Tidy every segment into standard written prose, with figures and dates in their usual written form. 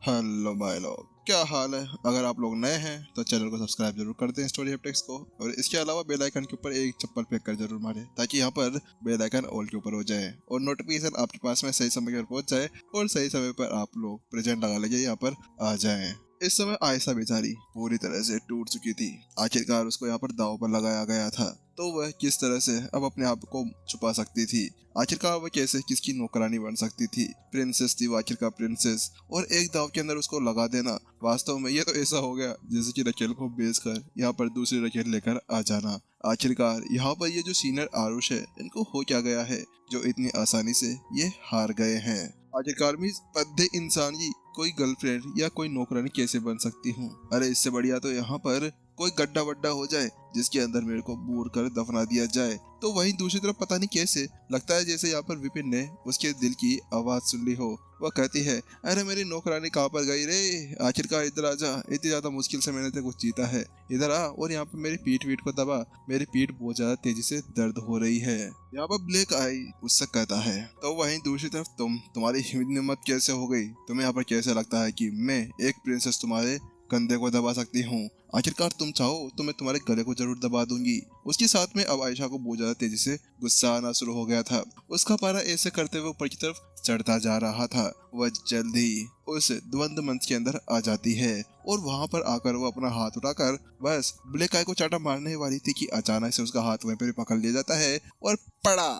Hello भाई लोग, क्या हाल है। अगर आप लोग नए हैं तो चैनल को सब्सक्राइब जरूर कर दें स्टोरी अपडेट्स को, और इसके अलावा बेल आइकन के ऊपर एक चप्पल फेंक कर जरूर मारें ताकि यहाँ पर बेल आइकन ऑल के ऊपर हो जाए और नोटिफिकेशन आपके पास में सही समय पर पहुंच जाए और सही समय पर आप लोग प्रेजेंट लगा लेके यहाँ पर आ जाएं। इस समय आयशा बेचारी पूरी तरह से टूट चुकी थी। आखिरकार उसको यहाँ पर दांव पर लगाया गया था, तो वह किस तरह से अब अपने आप को छुपा सकती थी। आखिरकार वह कैसे किसकी नौकरानी बन सकती थी। प्रिंसेस थी वो आखिरकार प्रिंसेस, और एक दाव के अंदर उसको लगा देना। वास्तव में ये तो ऐसा हो गया जैसे कि रकेल को बेचकर यहाँ पर दूसरी रकेल लेकर आ जाना। आखिरकार यहाँ पर ये जो सीनियर आरुष है, इनको हो क्या गया है जो इतनी आसानी से ये हार गए हैं। आखिरकार मैं इस बद्धे इंसान की कोई गर्लफ्रेंड या कोई नौकरानी कैसे बन सकती हूँ। अरे इससे बढ़िया तो यहाँ पर कोई गड्ढा वड्ढा हो जाए जिसके अंदर मेरे को बूर कर दफना दिया जाए। तो वहीं दूसरी तरफ पता नहीं कैसे लगता है जैसे यहाँ पर विपिन ने उसके दिल की आवाज सुन ली हो। वह कहती है, अरे मेरी नौकरानी कहाँ पर गई रे, आखिरकार इधर आ जा, इतनी ज्यादा मुश्किल से मैंने तेरे को जीता है, इधर आ और यहाँ पर मेरी पीठ वीठ को दबा, मेरी पीठ बहुत ज्यादा तेजी से दर्द हो रही है। यहाँ पर ब्लैक आई उससे कहता है, तो वहीं दूसरी तरफ तुम्हारी हिम्मत कैसे हो गई, तुम्हें यहाँ पर कैसे लगता है कि मैं एक प्रिंसेस तुम्हारे कंधे को दबा सकती हूँ। आखिरकार तुम चाहो तो मैं तुम्हारे गले को जरूर दबा दूंगी। उसके साथ में अब आयशा को बहुत ज्यादा तेजी से गुस्सा आना शुरू हो गया था। उसका पारा ऐसे करते हुए ऊपर की तरफ चढ़ता जा रहा था। वह जल्द ही उस द्वंद मंच के अंदर आ जाती है और वहां पर आकर वो अपना हाथ उठाकर बस ब्लैक आई को चाटा मारने वाली थी कि अचानक से उसका हाथ वहीं पर पकड़ लिया जाता है और पड़ा।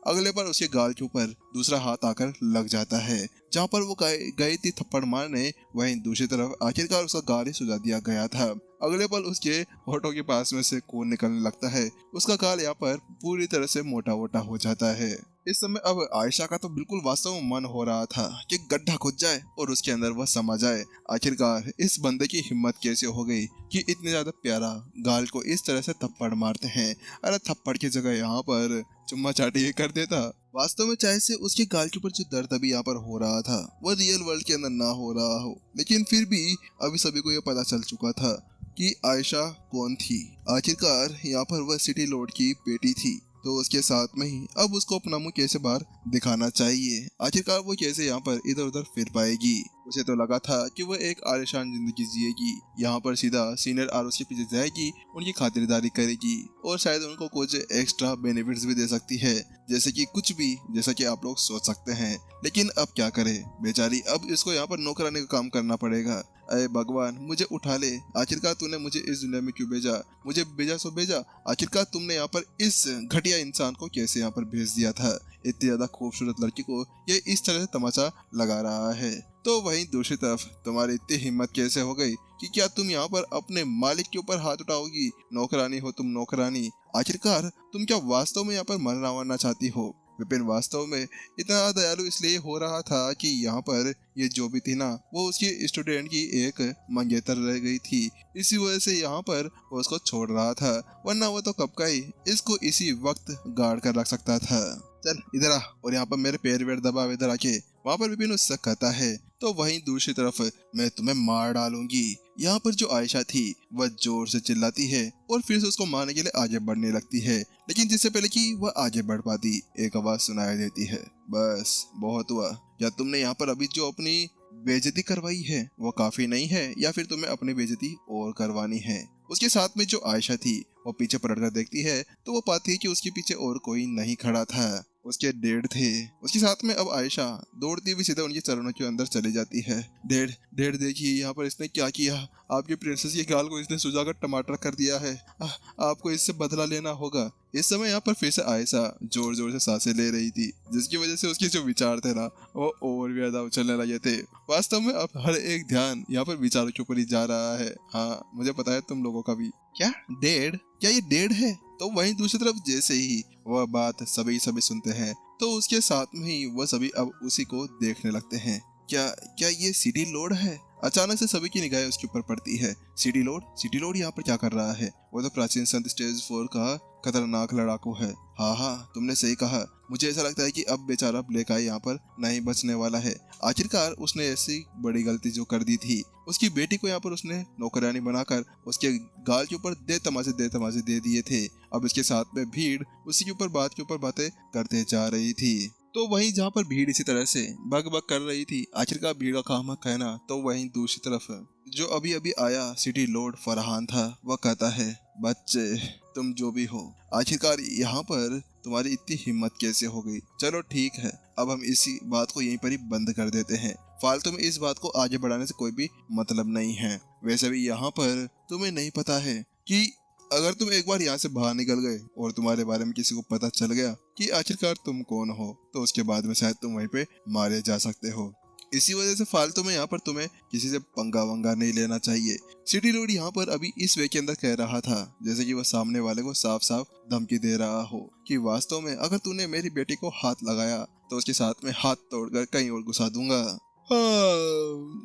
अगले पर उसके गाल के ऊपर दूसरा हाथ आकर लग जाता है। जहाँ पर वो गई थी थप्पड़ मारने, वहीं दूसरी तरफ आखिरकार उसका गाल ही सुझा दिया गया था। अगले पल उसके होठों के पास में से खून निकलने लगता है। उसका गाल यहाँ पर पूरी तरह से मोटा मोटा हो जाता है। इस समय अब आयशा का तो बिल्कुल वास्तव में मन हो रहा था कि गड्ढा खुद जाए और उसके अंदर वह समा जाए। आखिरकार इस बंदे की हिम्मत कैसे हो गई कि इतने ज्यादा प्यारा गाल को इस तरह से थप्पड़ मारते हैं। अरे थप्पड़ की जगह यहाँ पर चुम्मा चाटी कर देता। वास्तव में चाहे से उसके गाल के ऊपर जो दर्द अभी यहाँ पर हो रहा था वह रियल वर्ल्ड के अंदर ना हो रहा हो, लेकिन फिर भी अभी सभी को यह पता चल चुका था कि आयशा कौन थी। आखिरकार यहाँ पर वह सिटी लॉर्ड की बेटी थी, तो उसके साथ में ही अब उसको अपना मुंह कैसे बाहर दिखाना चाहिए। आखिरकार वो कैसे यहाँ पर इधर उधर फिर पाएगी। उसे तो लगा था कि वह एक आलिशान जिंदगी जिएगी, यहाँ पर सीधा सीनियर आरुष के पीछे जाएगी, उनकी खातिरदारी करेगी और शायद उनको कुछ एक्स्ट्रा बेनिफिट्स भी दे सकती है, जैसे कि कुछ भी, जैसा कि आप लोग सोच सकते हैं। लेकिन अब क्या करे बेचारी, अब इसको यहाँ पर नौकरानी का काम करना पड़ेगा। अरे भगवान मुझे उठा ले, आखिरकार तूने मुझे इस दुनिया में क्यों भेजा, मुझे भेजा सो भेजा, आखिरकार तुमने यहाँ पर इस घटिया इंसान को कैसे यहाँ पर भेज दिया था। इतनी ज्यादा खूबसूरत लड़की को ये इस तरह से तमाचा लगा रहा है। तो वहीं दूसरी तरफ तुम्हारी इतनी हिम्मत कैसे हो गई कि क्या तुम यहाँ पर अपने मालिक के ऊपर हाथ उठाओगी। नौकरानी हो तुम, नौकरानी। आखिरकार तुम क्या वास्तव में यहाँ पर मरना वरना चाहती हो। विपिन वास्तव में इतना दयालु इसलिए हो रहा था कि यहाँ पर ये जो भी थी ना, वो उसकी स्टूडेंट की एक मंगेतर रह गई थी, इसी वजह से यहाँ पर वो उसको छोड़ रहा था, वरना वो तो कब का ही इसको इसी वक्त गाड़ कर रख सकता था। चल इधर आ और यहाँ पर मेरे पैर वेर दबा, इधर आके। वहाँ पर विपिन उससे कहता है, तो वहीं दूसरी तरफ मैं तुम्हें मार डालूंगी। यहाँ पर जो आयशा थी वह जोर से चिल्लाती है और फिर से उसको मारने के लिए आगे बढ़ने लगती है, लेकिन जिससे पहले कि वह आगे बढ़ पाती एक आवाज सुनाई देती है, बस बहुत हुआ। क्या तुमने यहाँ पर अभी जो अपनी बेइज्जती करवाई है वो काफी नहीं है, या फिर तुम्हें अपनी बेइज्जती और करवानी है। उसके साथ में जो आयशा थी वो पीछे पलटकर देखती है तो वो पाती है कि उसके पीछे और कोई नहीं खड़ा था, उसके डेड थे। उसके साथ में अब आयशा दौड़ती हुई सीधा उनके चरणों के अंदर चली जाती है। डेड डेड देखिए यहाँ पर इसने क्या किया, आपके प्रिंसेस के गाल को इसने सुझाकर टमाटर कर दिया है, आपको इससे बदला लेना होगा। इस समय यहाँ पर फिर से आयशा जोर जोर से सांसें ले रही थी, जिसकी वजह से उसके जो विचार थे ना वो और भी ज्यादा उछलने लगे थे। वास्तव में अब हर एक ध्यान यहाँ पर विचारों के ऊपर ही जा रहा है। हाँ मुझे पता है तुम लोगों का भी। क्या डेड, क्या ये डेड है। तो वहीं दूसरी तरफ जैसे ही वह बात सभी सुनते हैं तो उसके साथ में ही वह सभी अब उसी को देखने लगते हैं। क्या क्या ये सिटी लॉर्ड है। अचानक से सभी की निगाहें उसके ऊपर पड़ती है। सिटी लॉर्ड यहाँ पर क्या कर रहा है। वो तो प्राचीन संत स्टेज 4 का खतरनाक लड़ाकू है। हाँ तुमने सही कहा, मुझे ऐसा लगता है कि अब बेचारा ब्लैक आई यहाँ पर नहीं बचने वाला है। आखिरकार उसने ऐसी बड़ी गलती जो कर दी थी, उसकी बेटी को यहाँ पर उसने नौकरानी बनाकर उसके गाल के ऊपर दे तमाचे दे दिए थे। अब इसके साथ में भीड़ उसी के ऊपर बात के ऊपर बातें करते जा रही थी। तो वहीं जहाँ पर भीड़ इसी तरह से बग बग कर रही थी, आखिरकार भीड़ का काम कहना, तो वहीं दूसरी तरफ जो अभी अभी आया सिटी लॉर्ड फरहान था, वह कहता है, बच्चे तुम जो भी हो, आखिरकार यहाँ पर तुम्हारी इतनी हिम्मत कैसे हो गई? चलो ठीक है, अब हम इसी बात को यहीं पर ही बंद कर देते हैं। फालतू में इस बात को आगे बढ़ाने से कोई भी मतलब नहीं है। वैसे भी यहाँ पर तुम्हें नहीं पता है कि अगर तुम एक बार यहाँ से बाहर निकल गए और तुम्हारे बारे में किसी को पता चल गया कि आखिरकार तुम कौन हो, तो उसके बाद में शायद तुम वहीं पे मारे जा सकते हो। इसी वजह से फालतू में यहाँ पर तुम्हें किसी से पंगा वंगा नहीं लेना चाहिए। सिटी लॉर्ड यहाँ पर अभी इस वे के अंदर कह रहा था जैसे कि वह सामने वाले को साफ साफ धमकी दे रहा हो कि वास्तव में अगर तूने मेरी बेटी को हाथ लगाया तो उसके साथ में हाथ तोड़कर कहीं और घुसा दूंगा। हाँ,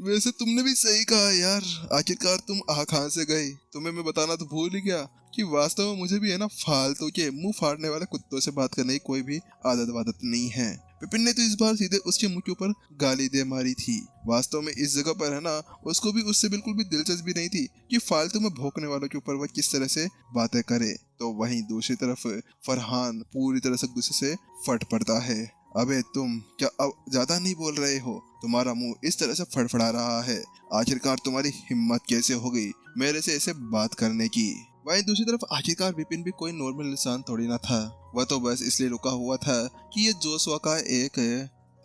वैसे तुमने भी सही कहा यार, आखिरकार तुम कहाँ से गए। तुम्हें मैं बताना तो भूल ही गया कि वास्तव में मुझे भी है ना फालतू के मुंह फाड़ने वाले कुत्तों से बात करने की कोई भी आदत वादत नहीं है। विपिन ने तो इस बार सीधे उसके मुंह के ऊपर गाली दे मारी थी। वास्तव में इस जगह पर है ना उसको भी उससे बिल्कुल भी दिलचस्पी नहीं थी कि फालतू में भौंकने वालों के ऊपर वह किस तरह से बातें करे। तो वहीं दूसरी तरफ फरहान पूरी तरह से गुस्से से फट पड़ता है। अबे तुम क्या अब ज्यादा नहीं बोल रहे हो? तुम्हारा मुंह इस तरह से फड़फड़ा रहा है, आखिरकार तुम्हारी हिम्मत कैसे हो गई मेरे से ऐसे बात करने की? वहीं दूसरी तरफ आखिरकार विपिन भी कोई नॉर्मल इंसान थोड़ी ना था। वह तो बस इसलिए रुका हुआ था कि ये जोशुआ का एक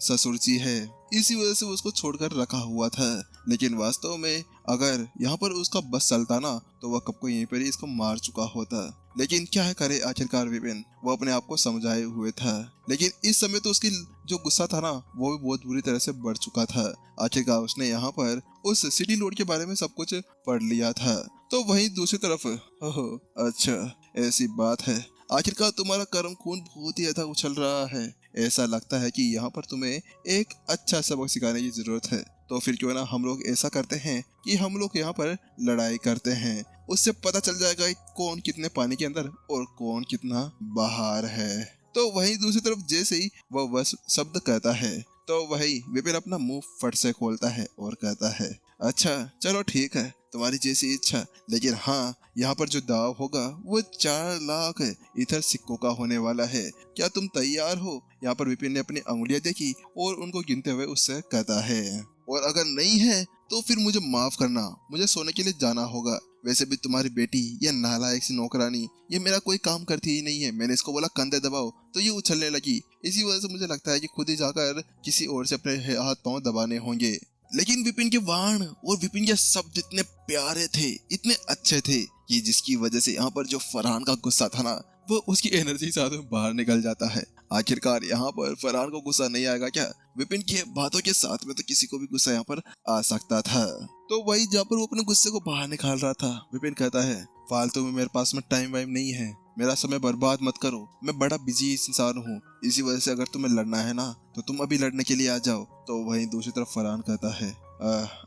ससुर जी है, इसी वजह से उसको छोड़कर रखा हुआ था। लेकिन वास्तव में अगर यहाँ पर उसका बस चलता ना तो वह कब को यहीं पर ही इसको मार चुका होता। लेकिन क्या करे आखिरकार विपिन, वो अपने आप को समझाए हुए था। लेकिन इस समय तो उसकी जो गुस्सा था ना वो भी बहुत बुरी तरह से बढ़ चुका था। आखिरकार उसने यहाँ पर उस सिटी लॉर्ड के बारे में सब कुछ पढ़ लिया था। तो वहीं दूसरी तरफ, ओहो अच्छा ऐसी बात है, आखिरकार तुम्हारा कर्म खून बहुत ही ज्यादा उछल रहा है। ऐसा लगता है कि यहाँ पर तुम्हें एक अच्छा सबक सिखाने की जरूरत है। तो फिर क्यों ना हम लोग ऐसा करते हैं कि हम लोग यहाँ पर लड़ाई करते हैं, उससे पता चल जाएगा कौन कितने पानी के अंदर और कौन कितना बाहर है। तो वहीं दूसरी तरफ जैसे ही वह शब्द कहता है तो वही विपिन अपना मुंह फट से खोलता है और कहता है, अच्छा चलो ठीक है, तुम्हारी जैसी इच्छा, लेकिन हाँ यहाँ पर जो दाव होगा वो 4 लाख इधर सिक्कों का होने वाला है। क्या तुम तैयार हो? यहाँ पर विपिन ने अपनी अंगुलियां देखी और उनको गिनते हुए उससे कहता है, और अगर नहीं है तो फिर मुझे माफ करना, मुझे सोने के लिए जाना होगा। वैसे भी तुम्हारी बेटी ये नालायक सी नौकरानी ये मेरा कोई काम करती ही नहीं है। मैंने इसको बोला कंधे दबाओ तो ये उछलने लगी। इसी वजह से मुझे लगता है कि खुद ही जाकर किसी और से अपने हाथ पांव दबाने होंगे। लेकिन विपिन के वाण और विपिन के शब्द इतने प्यारे थे, इतने अच्छे थे कि जिसकी वजह से यहाँ पर जो फरहान का गुस्सा था ना वो उसकी एनर्जी साथ में बाहर निकल जाता है। आखिरकार यहाँ पर फरहान को गुस्सा नहीं आएगा क्या? विपिन की बातों के साथ में तो किसी को भी गुस्सा यहाँ पर आ सकता था। तो वही जहाँ पर वो अपने गुस्से को बाहर निकाल रहा था, विपिन कहता है, फालतू में मेरे पास में टाइम वाइम नहीं है, मेरा समय बर्बाद मत करो, मैं बड़ा बिजी इंसान हूँ। इसी वजह से अगर तुम्हें लड़ना है ना तो तुम अभी लड़ने के लिए आ जाओ। तो वहीं दूसरी तरफ फरहान कहता है,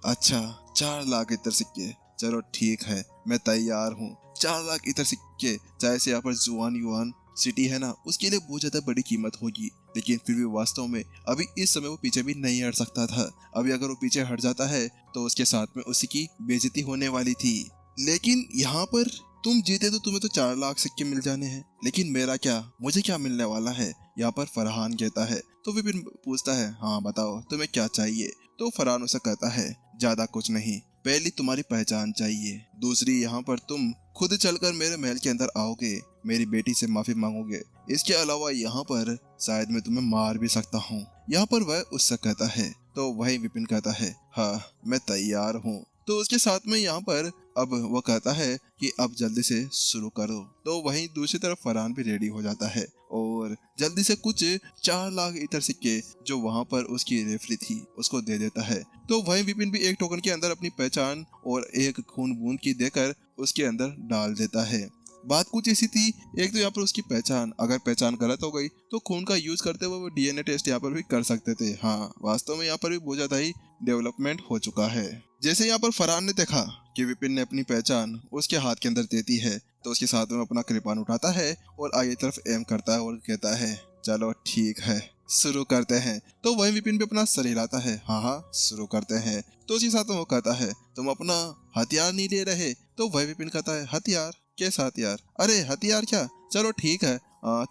अच्छा 4 लाख इतर सिक्के, चलो ठीक है मैं तैयार हूँ। 4 लाख इतर सिक्के, चाहे से यहाँ पर जुआन युआन सिटी है ना उसके लिए बहुत ज्यादा बड़ी कीमत होगी। लेकिन फिर भी वास्तव में अभी इस समय वो पीछे भी नहीं हट सकता था। अभी अगर वो पीछे हट जाता है तो उसके साथ में उसी की बेइज्जती होने वाली थी। लेकिन यहाँ पर तुम जीते तो तुम्हें तो 4 लाख सिक्के मिल जाने हैं, लेकिन मेरा क्या, मुझे क्या मिलने वाला है? यहाँ पर फरहान कहता है। तो विपिन पूछता है, हाँ बताओ तुम्हें क्या चाहिए? तो फरहान उसे कहता है, ज्यादा कुछ नहीं, पहली तुम्हारी पहचान चाहिए, दूसरी यहाँ पर तुम खुद चलकर मेरे महल के अंदर आओगे, मेरी बेटी से माफी मांगोगे, इसके अलावा यहाँ पर शायद मैं तुम्हें मार भी सकता हूँ। यहाँ पर वह उससे कहता है। तो वही विपिन कहता है, हाँ मैं तैयार हूँ। तो उसके साथ में यहाँ पर अब वो कहता है कि अब जल्दी से शुरू करो। तो वहीं दूसरी तरफ फरहान भी रेडी हो जाता है और जल्दी से कुछ 4 लाख इतर सिक्के जो वहां पर उसकी रेफरी थी उसको दे देता है। तो वहीं विपिन भी एक टोकन के अंदर अपनी पहचान और एक खून बूंद की देकर उसके अंदर डाल देता है। बात कुछ ऐसी थी, एक तो यहाँ पर उसकी पहचान, अगर पहचान गलत हो गई तो खून का यूज करते हुए वो डीएनए टेस्ट यहाँ पर भी कर सकते थे। हाँ वास्तव में यहाँ पर भी बहुत ज्यादा ही डेवलपमेंट हो चुका है। जैसे यहाँ पर फरहान ने देखा कि विपिन ने अपनी पहचान उसके हाथ के अंदर देती है तो उसके साथ में अपना कृपान उठाता है और आगे तरफ एम करता है और कहता है, चलो ठीक है शुरू करते हैं। तो वही विपिन भी अपना सर हिलाता है, हाँ शुरू करते हैं। तो उसके साथ में वो कहता है, तुम अपना हथियार नहीं ले रहे? तो वही विपिन कहता है, हथियार? कैसा हथियार? अरे हथियार क्या, चलो ठीक है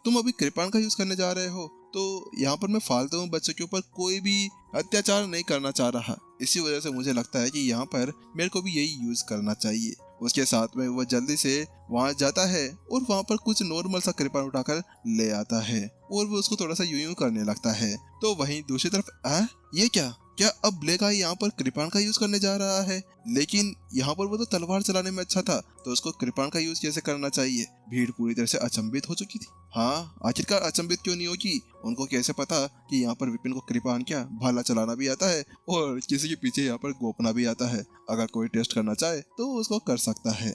तुम अभी कृपान का यूज करने जा रहे हो तो यहाँ पर मैं फालतू में बच्चों के ऊपर कोई भी अत्याचार नहीं करना चाह रहा। इसी वजह से मुझे लगता है कि यहाँ पर मेरे को भी यही यूज करना चाहिए। उसके साथ में वो जल्दी से वहां जाता है और वहां पर कुछ नॉर्मल सा कृपाण उठाकर ले आता है और वो उसको थोड़ा सा यूं यूं करने लगता है। तो वहीं दूसरी तरफ ये क्या अब ब्लेक आई यहाँ पर कृपाण का यूज करने जा रहा है? लेकिन यहाँ पर वो तो तलवार चलाने में अच्छा था, तो उसको कृपाण का यूज कैसे करना चाहिए? भीड़ पूरी तरह से अचंभित हो चुकी थी। हाँ, आखिरकार अचंभित क्यों नहीं होगी? उनको कैसे पता कि यहाँ पर विपिन को कृपाण क्या भाला चलाना भी आता है और किसी के पीछे यहाँ पर गोपना भी आता है। अगर कोई टेस्ट करना चाहे तो उसको कर सकता है।